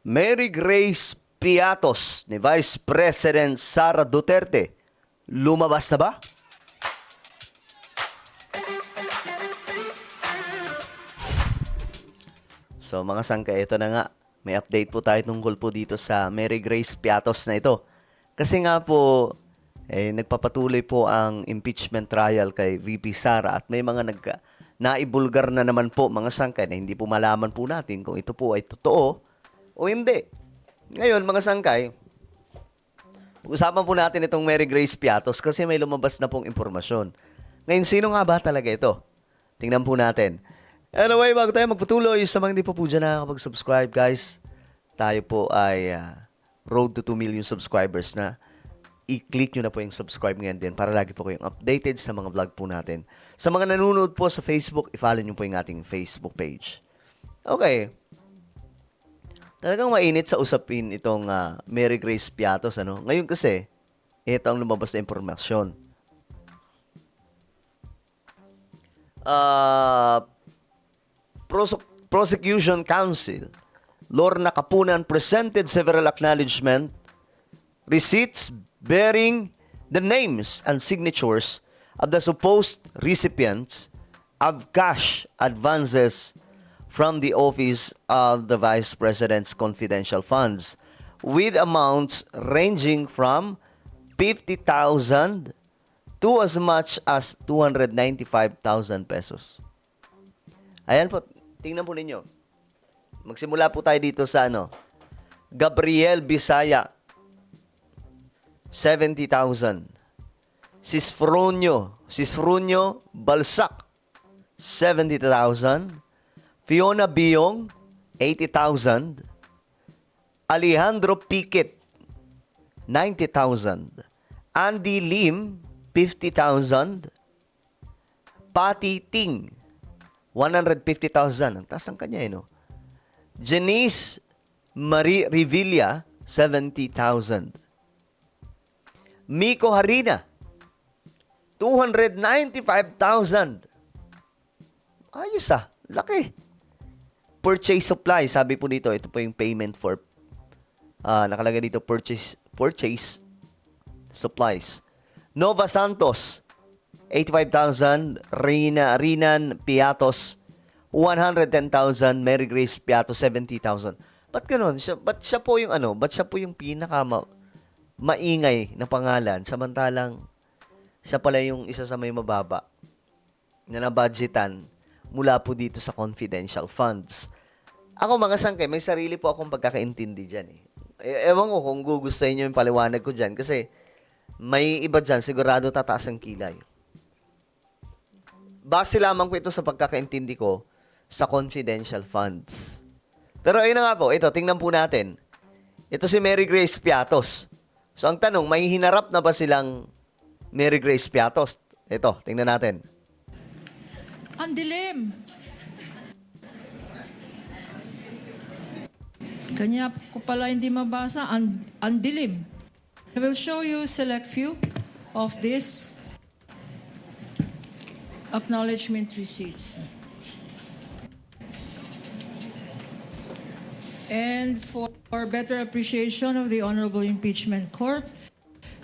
Mary Grace Piatos ni Vice President Sara Duterte. Lumabas na ba? So mga sangka, ito na nga. May update po tayo tungkol po dito sa Mary Grace Piatos na ito. Kasi nga po, nagpapatuloy po ang impeachment trial kay VP Sara at may mga naibulgar na naman po mga sangkay na hindi po malaman po natin kung ito po ay totoo o hindi. Ngayon mga sangkay, usapan po natin itong Mary Grace Piatos kasi may lumabas na pong impormasyon. Ngayon, sino nga ba talaga ito? Tingnan po natin. Anyway, bago tayo magpatuloy, sa mga hindi pa po dyan nakakapag-subscribe, guys, tayo po ay road to 2 million subscribers na. I-click nyo na po yung subscribe ngayon din para lagi po kayong updated sa mga vlog po natin. Sa mga nanonood po sa Facebook, i-follow nyo po yung ating Facebook page. Okay. Talagang mainit sa usapin itong Mary Grace Piatos. Ano? Ngayon kasi, ito ang lumabas na impormasyon. Prosecution Counsel Lorna Kapunan presented several acknowledgement receipts bearing the names and signatures of the supposed recipients of cash advances from the office of the Vice President's confidential funds with amounts ranging from 50,000 to as much as 295,000 pesos. Ayan po, tingnan po ninyo. Magsimula po tayo dito sa Gabriel Bisaya, 70,000. Sisfronio Balsac, 70,000. Fiona Biong, 80,000. Alejandro Piquet, 90,000. Andy Lim, 50,000. Patty Ting, 150,000. Ang taas ng kanya, Janice Marie Revilla, 70,000. Miko Harina, 295,000. Ayos laki. Purchase supply, sabi po dito, ito po yung payment for, nakalagay dito, purchase supplies. Nova Santos, 85,000. Rinan Piatos, 110,000. Mary Grace Piatos, 70,000. Ba't ganun? Ba't siya po yung pinaka maingay na pangalan, samantalang siya pala yung isa sa may mababa na nabudgetan mula po dito sa confidential funds. Ako mga sangkay, may sarili po akong pagkakaintindi dyan. Ewan ko kung gugustuhin nyo yung paliwanag ko dyan kasi may iba dyan, sigurado tataas ang kilay. Base lamang po ito sa pagkakaintindi ko sa confidential funds. Pero ayun na nga po, ito, tingnan po natin. Ito si Mary Grace Piatos. So, ang tanong, may hinarap na ba silang Mary Grace Piatos? Ito, tingnan natin. Ang dilim. Kanya ko pala hindi mabasa. Ang dilim. I will show you select few of these acknowledgement receipts. And for better appreciation of the Honorable Impeachment Court,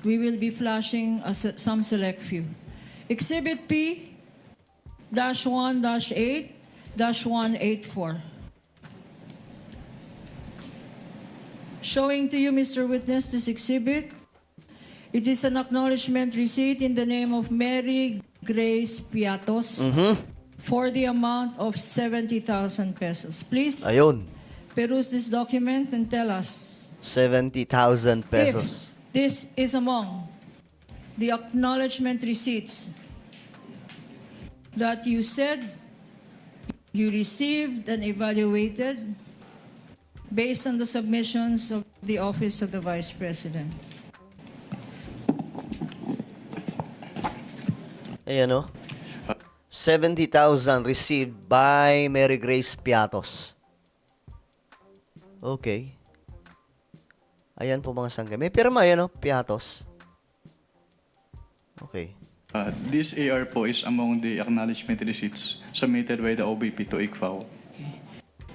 we will be flashing some select few. Exhibit P-1-8-184. Showing to you, Mr. Witness, this exhibit. It is an acknowledgement receipt in the name of Mary Grace Piatos for the amount of 70,000 pesos. Please. Ayun. Peruse this document and tell us 70,000 pesos. if this is among the acknowledgement receipts that you said you received and evaluated based on the submissions of the Office of the Vice President. Ayan 70,000 received by Mary Grace Piatos. Okay. Ayan po mga sangkay. May pirma Piatos. Okay. This AR po is among the acknowledgement receipts submitted by the OBP to ICFAO.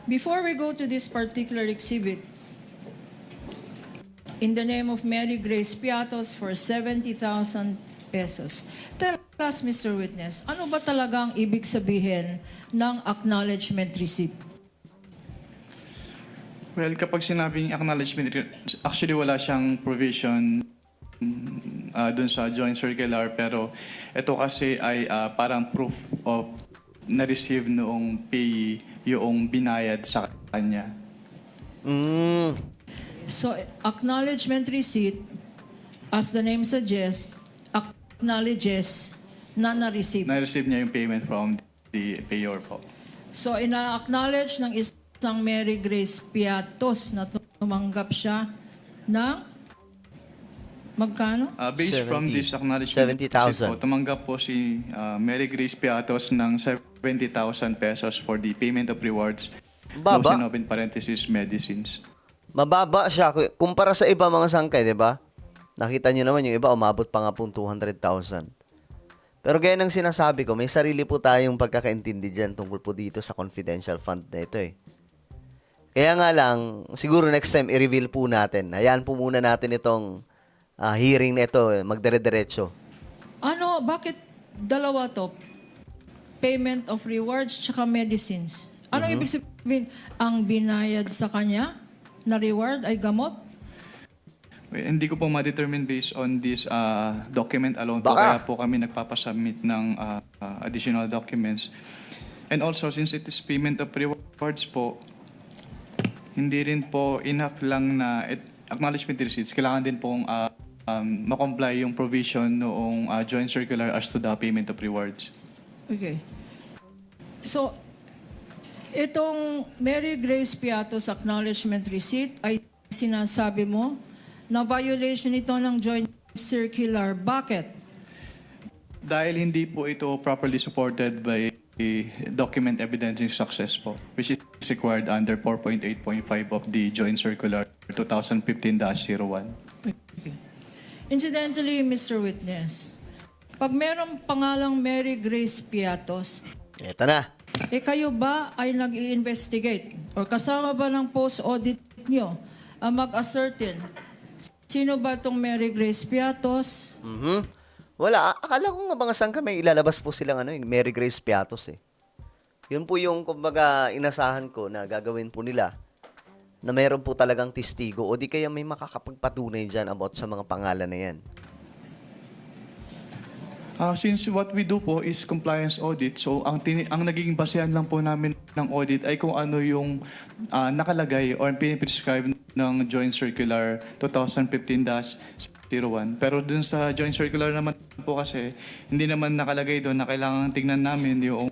Before we go to this particular exhibit, in the name of Mary Grace Piatos for 70,000 pesos. Tell us, Mr. Witness, ano ba talagang ibig sabihin ng acknowledgement receipt? Well, kapag sinabing acknowledgement, actually wala siyang provision dun sa joint circular, pero ito kasi ay parang proof of na-receive noong payee yung binayad sa kanya. Mm. So, acknowledgement receipt, as the name suggests, acknowledges na na-receive. Na-receive niya yung payment from the payor po. So, ina-acknowledge ng isang Mary Grace Piatos na tumanggap siya ng magkano? Based from 70. this acknowledgement, 70,000. po, tumanggap po si Mary Grace Piatos ng 70,000 pesos for the payment of rewards. Baba. Close and open parenthesis, medicines. Mababa siya kumpara sa iba mga sangkay, 'di ba? Nakita niyo naman yung iba umabot pa nga pong 200,000. Pero gaya ng sinasabi ko, may sarili po tayong pagkakaintindi dyan tungkol po dito sa confidential fund na ito eh. Kaya nga lang, siguro next time i-reveal po natin. Hayaan po muna natin itong hearing na ito, magdire-diretso. Ano, bakit dalawa to? Payment of rewards tsaka medicines. Anong ibig sabihin? Ang binayad sa kanya na reward ay gamot? Hindi ko po ma-determine based on this document alone po. Baka. Kaya po kami nagpapasubmit ng additional documents. And also, since it is payment of rewards po, hindi rin po enough lang na acknowledgement receipts. Kailangan din pong makomply yung provision noong joint circular as to the payment of rewards. Okay. So, itong Mary Grace Piatos acknowledgement receipt ay sinasabi mo na violation ito ng joint circular. Bakit? Dahil hindi po ito properly supported by document evidencing success po, which is required under 4.8.5 of the joint circular 2015-01. Incidentally, Mr. Witness, pag merong pangalang Mary Grace Piatos, Eto na. kayo ba ay nag-i-investigate or kasama ba ng post-audit nyo ang mag-ascertain sino ba itong Mary Grace Piatos? Wala. Akala ko nga mga sangka may ilalabas po silang Mary Grace Piatos eh. Yun po yung kumbaga inasahan ko na gagawin po nila na mayroon po talagang testigo o di kaya may makakapagpatunay dyan about sa mga pangalan na yan. Since what we do po is compliance audit, so ang nagiging basehan lang po namin ng audit ay kung ano yung nakalagay or piniprescribe ng Joint Circular 2015-01. Pero dun sa Joint Circular naman po kasi, hindi naman nakalagay doon na kailangan tingnan namin yung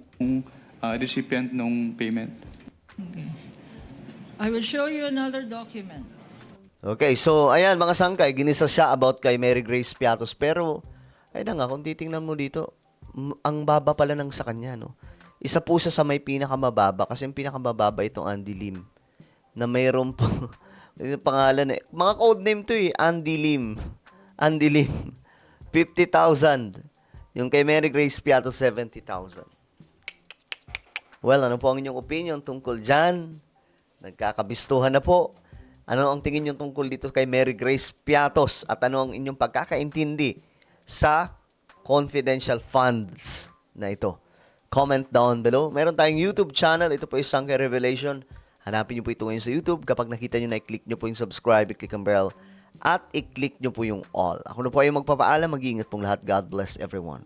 recipient ng payment. Okay. I will show you another document. Okay, so ayan mga sangkay, ginisa siya about kay Mary Grace Piatos pero ay na nga, kung titingnan mo dito, ang baba pala ng sa kanya, no? Isa po siya sa may pinakamababa kasi yung pinakamababa itong Andy Lim na mayroon po yung pangalan mga code name to eh, Andy Lim. Andy Lim. 50,000. Yung kay Mary Grace Piatos, 70,000. Well, ano po ang inyong opinion tungkol dyan? Nagkakabistuhan na po. Ano ang tingin nyo tungkol dito kay Mary Grace Piatos? At ano ang inyong pagkakaintindi sa confidential funds na ito? Comment down below. Meron tayong YouTube channel. Ito po yung Sangkay Revelation. Hanapin nyo po ito ngayon sa YouTube. Kapag nakita nyo na, i-click nyo po yung subscribe, i-click ang bell, at i-click nyo po yung all. Ako na po ay magpapaalam. Mag-iingat pong lahat. God bless everyone.